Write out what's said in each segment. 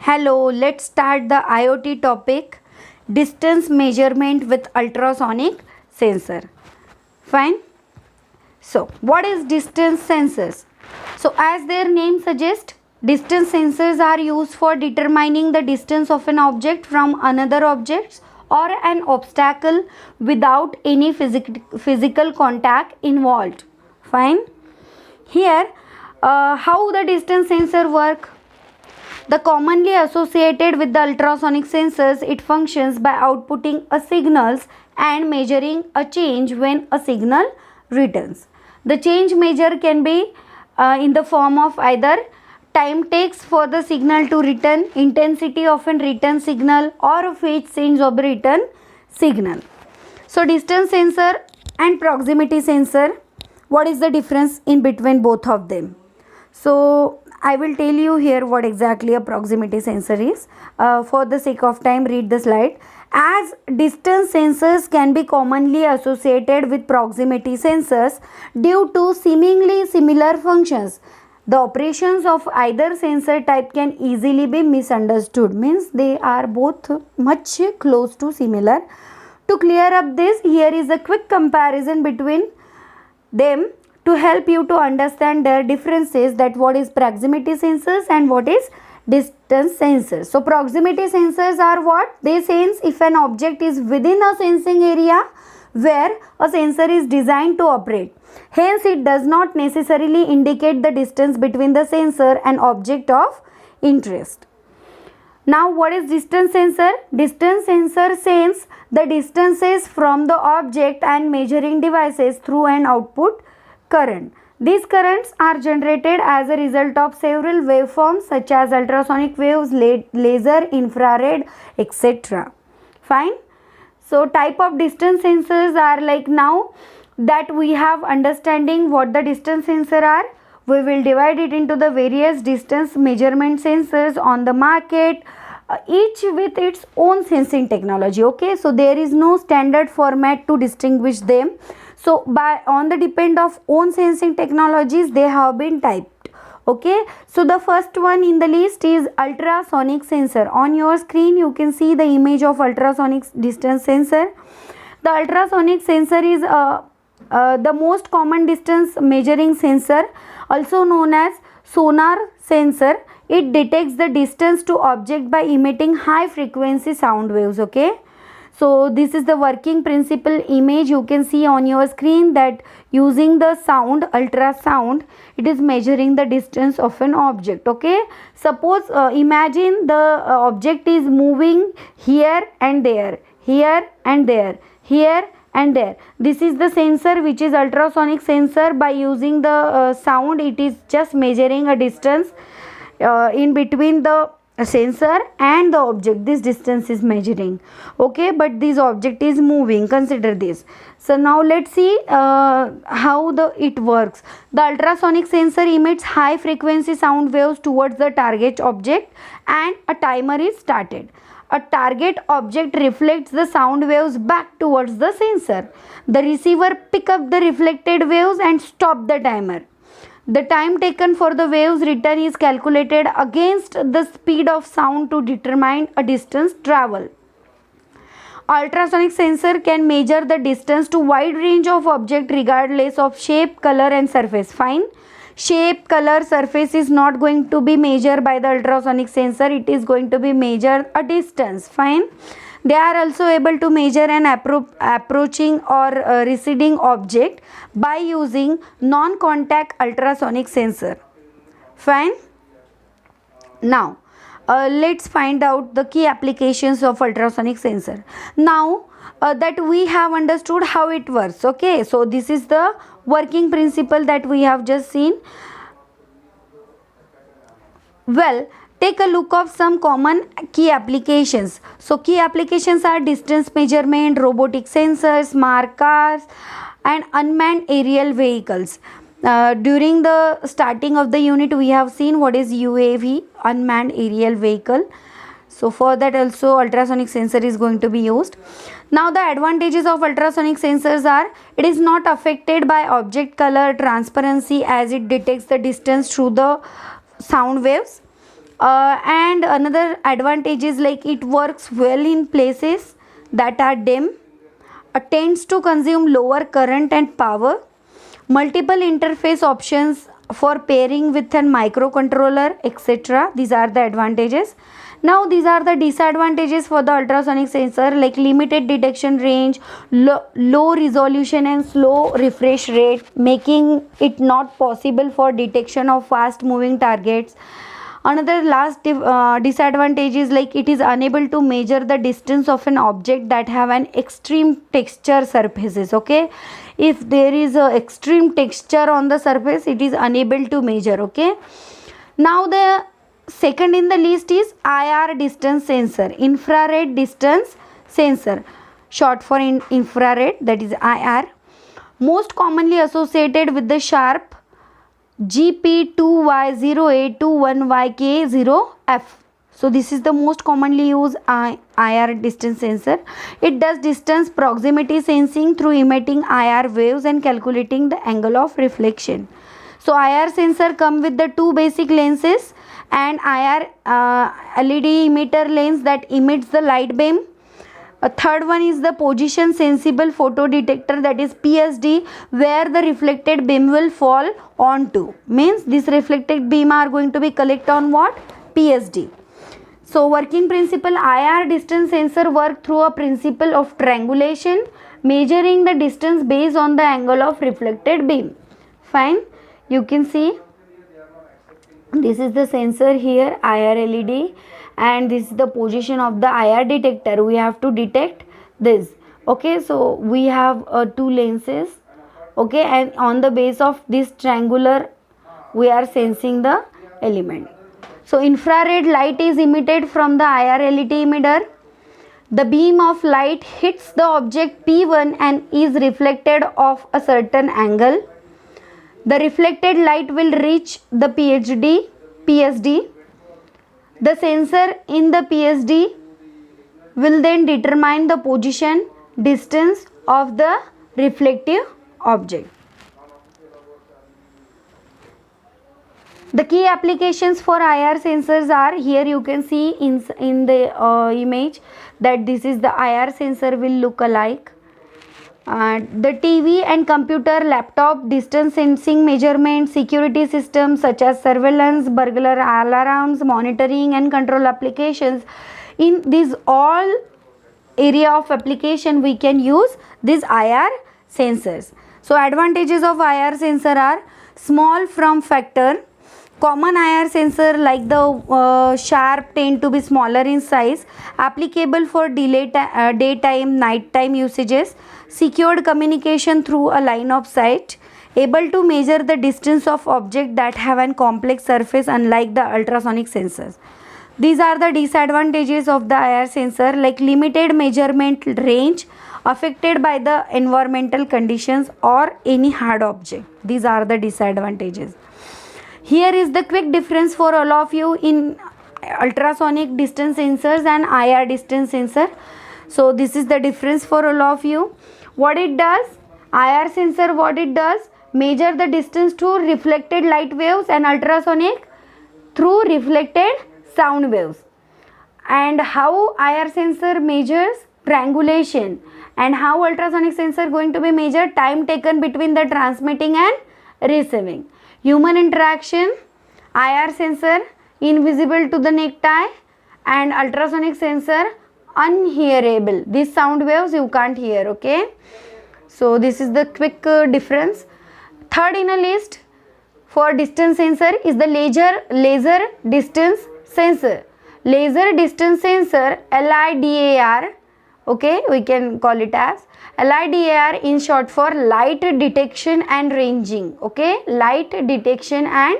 Hello, let's start the IoT topic, distance measurement with ultrasonic sensor. Fine. So, what is distance sensors? So, as their name suggests, distance sensors are used for determining the distance of an object from another object or an obstacle without any physical contact involved. Fine. Here, how the distance sensor work? The commonly associated with the ultrasonic sensors, it functions by outputting a signals and measuring a change when a signal returns. The change measure can be in the form of either time takes for the signal to return, intensity of a return signal, or a phase change of the return signal. So distance sensor and proximity sensor, what is the difference in between both of them? So I will tell you here what exactly a proximity sensor is. For the sake of time, read the slide. As distance sensors can be commonly associated with proximity sensors due to seemingly similar functions, the operations of either sensor type can easily be misunderstood. Means they are both much close to similar. To clear up this, here is a quick comparison between them to help you to understand their differences, that what is proximity sensors and what is distance sensors. So proximity sensors are what? They sense if an object is within a sensing area where a sensor is designed to operate. Hence it does not necessarily indicate the distance between the sensor and object of interest. Now what is distance sensor? Distance sensor sense the distances from the object and measuring devices through an output current. These currents are generated as a result of several waveforms such as ultrasonic waves, laser, infrared, etc. Fine. So type of distance sensors are like, now that we have understanding what the distance sensor are, we will divide it into the various distance measurement sensors on the market, each with its own sensing technology. Okay, so there is no standard format to distinguish them. So on the depend of own sensing technologies, they have been typed. Okay, so the first one in the list is ultrasonic sensor. On your screen you can see the image of ultrasonic distance sensor. The ultrasonic sensor is the most common distance measuring sensor, also known as sonar sensor. It detects the distance to object by emitting high frequency sound waves. Okay, so this is the working principle image you can see on your screen, that using the sound, ultrasound, it is measuring the distance of an object. Okay, suppose imagine the object is moving here and there, here and there, here and there. This is the sensor, which is ultrasonic sensor. By using the sound, it is just measuring a distance in between the sensor and the object. This distance is measuring. Okay, but this object is moving, consider this. So now let's see how it works. The ultrasonic sensor emits high frequency sound waves towards the target object and a timer is started. A target object reflects the sound waves back towards the sensor. The receiver pick up the reflected waves and stop the timer. The time taken for the waves return is calculated against the speed of sound to determine a distance travel. Ultrasonic sensor can measure the distance to wide range of object regardless of shape, color and surface. Fine. Shape, color, surface is not going to be measured by the ultrasonic sensor. It is going to be measured a distance. Fine. They are also able to measure an approaching or receding object by using non-contact ultrasonic sensor. Fine. Now let's find out the key applications of ultrasonic sensor. Now that we have understood how it works. Okay, so this is the working principle that we have just seen. Well, take a look of some common key applications. So key applications are distance measurement, robotic sensors, smart cars and unmanned aerial vehicles. During the starting of the unit, we have seen what is UAV, unmanned aerial vehicle. So for that also ultrasonic sensor is going to be used. Now the advantages of ultrasonic sensors are, it is not affected by object color transparency as it detects the distance through the sound waves. And another advantage is like it works well in places that are dim, tends to consume lower current and power, multiple interface options for pairing with a microcontroller, etc. These are the advantages. Now these are the disadvantages for the ultrasonic sensor, like limited detection range, low resolution and slow refresh rate, making it not possible for detection of fast moving targets. Another last disadvantage is like it is unable to measure the distance of an object that have an extreme texture surfaces. Okay, if there is a extreme texture on the surface, it is unable to measure. Okay, now the second in the list is IR distance sensor, infrared distance sensor, short for infrared, that is IR, most commonly associated with the sharp GP2Y0821YK0F. So this is the most commonly used IR distance sensor. It does distance proximity sensing through emitting IR waves and calculating the angle of reflection. So IR sensor come with the two basic lenses and IR LED emitter lens that emits the light beam. A third one is the position sensible photo detector, that is PSD, where the reflected beam will fall onto. Means this reflected beam are going to be collect on what? PSD. So working principle, IR distance sensor work through a principle of triangulation, measuring the distance based on the angle of reflected beam. Fine. You can see this is the sensor here, IR LED, and this is the position of the IR detector. We have to detect this. Okay, so we have two lenses. Okay, and on the base of this triangular we are sensing the element. So infrared light is emitted from the IR LED emitter. The beam of light hits the object P1 and is reflected off a certain angle. The reflected light will reach the PSD. The sensor in the PSD will then determine the position, distance of the reflective object. The key applications for IR sensors are, here you can see in the image that this is the IR sensor will look alike. The TV and computer, laptop, distance sensing measurement, security systems such as surveillance, burglar alarms, monitoring and control applications. In these all area of application we can use these IR sensors. So advantages of IR sensor are small form factor. Common IR sensor like the sharp tend to be smaller in size, applicable for daytime, nighttime usages, secured communication through a line of sight, able to measure the distance of object that have a complex surface unlike the ultrasonic sensors. These are the disadvantages of the IR sensor, like limited measurement range, affected by the environmental conditions or any hard object. These are the disadvantages. Here is the quick difference for all of you in ultrasonic distance sensors and IR distance sensor. So this is the difference for all of you. What it does, IR sensor, what it does, measure the distance to reflected light waves, and ultrasonic through reflected sound waves. And how IR sensor measures triangulation, and how ultrasonic sensor going to be measured time taken between the transmitting and receiving. Human interaction, IR sensor invisible to the naked eye, and ultrasonic sensor unhearable. These sound waves you can't hear. Okay, so this is the quick difference. Third in a list for distance sensor is the laser distance sensor. Laser distance sensor, LIDAR, okay, we can call it as LIDAR in short for light detection and ranging. Okay, light detection and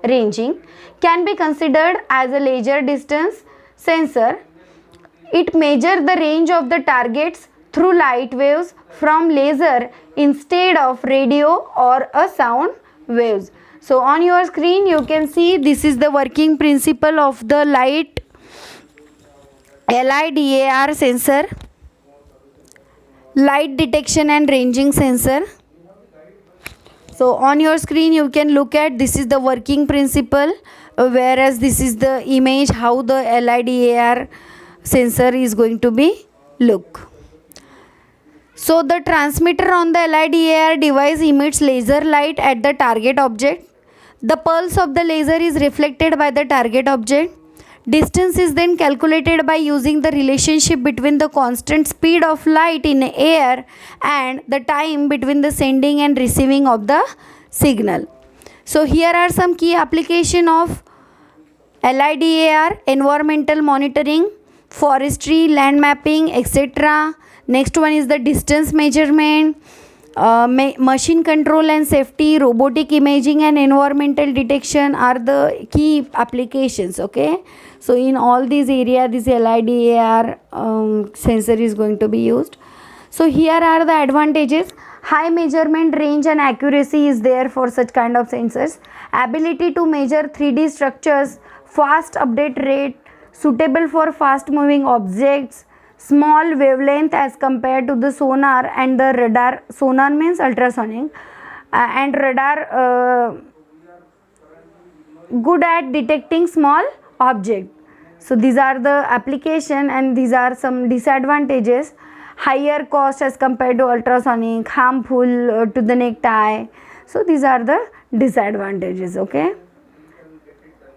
ranging can be considered as a laser distance sensor. It measures the range of the targets through light waves from laser instead of radio or a sound waves. So on your screen you can see this is the working principle of the light LIDAR sensor, light detection and ranging sensor. So on your screen you can look at this is the working principle whereas this is the image how the LiDAR sensor is going to be look. So the transmitter on the LiDAR device emits laser light at the target object. The pulse of the laser is reflected by the target object. Distance is then calculated by using the relationship between the constant speed of light in air and the time between the sending and receiving of the signal. So here are some key application of LiDAR: environmental monitoring, forestry, land mapping, etc. Next one is the distance measurement, machine control and safety, robotic imaging and environmental detection are the key applications. Okay, so in all these areas this LiDAR sensor is going to be used. So here are the advantages. High measurement range and accuracy is there for such kind of sensors. Ability to measure 3D structures, fast update rate, suitable for fast moving objects, small wavelength as compared to the sonar and the radar. Sonar means ultrasonic, and radar good at detecting small object. So these are the application and these are some disadvantages. Higher cost as compared to ultrasonic, harmful to the naked eye. So these are the disadvantages. Okay.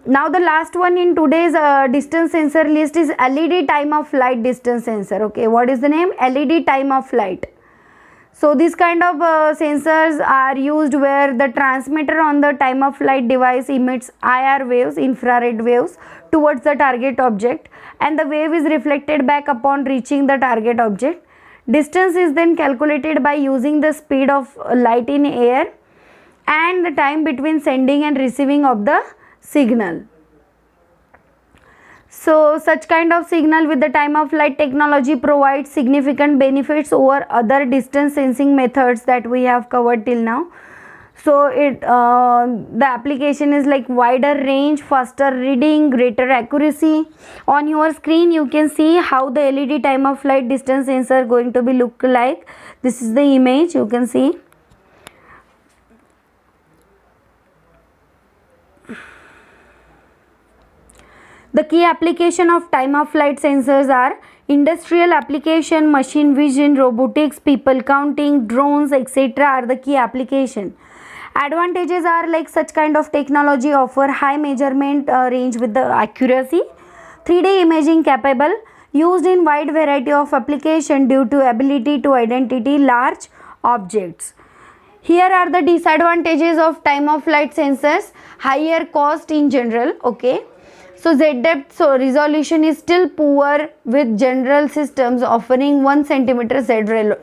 Now the last one in today's distance sensor list is LED time of flight distance sensor. Okay, what is the name? LED time of flight. So this kind of sensors are used where the transmitter on the time of flight device emits IR waves, infrared waves towards the target object, and the wave is reflected back upon reaching the target object. Distance is then calculated by using the speed of light in air and the time between sending and receiving of the signal. So such kind of signal with the time of flight technology provides significant benefits over other distance sensing methods that we have covered till now. So the application is like wider range, faster reading, greater accuracy. On your screen you can see how the LED time of flight distance sensor going to be look like. This is the image you can see. The key application of time of flight sensors are industrial application, machine vision, robotics, people counting, drones, etc. are the key application. Advantages are like such kind of technology offer high measurement range with the accuracy, 3D imaging capable, used in wide variety of application due to ability to identify large objects. Here are the disadvantages of time of flight sensors: higher cost in general. Okay. So Z depth resolution is still poor with general systems offering 1 cm Z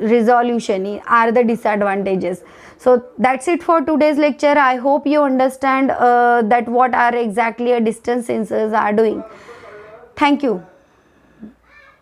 resolution are the disadvantages. So that's it for today's lecture. I hope you understand that what are exactly a distance sensors are doing. Thank you.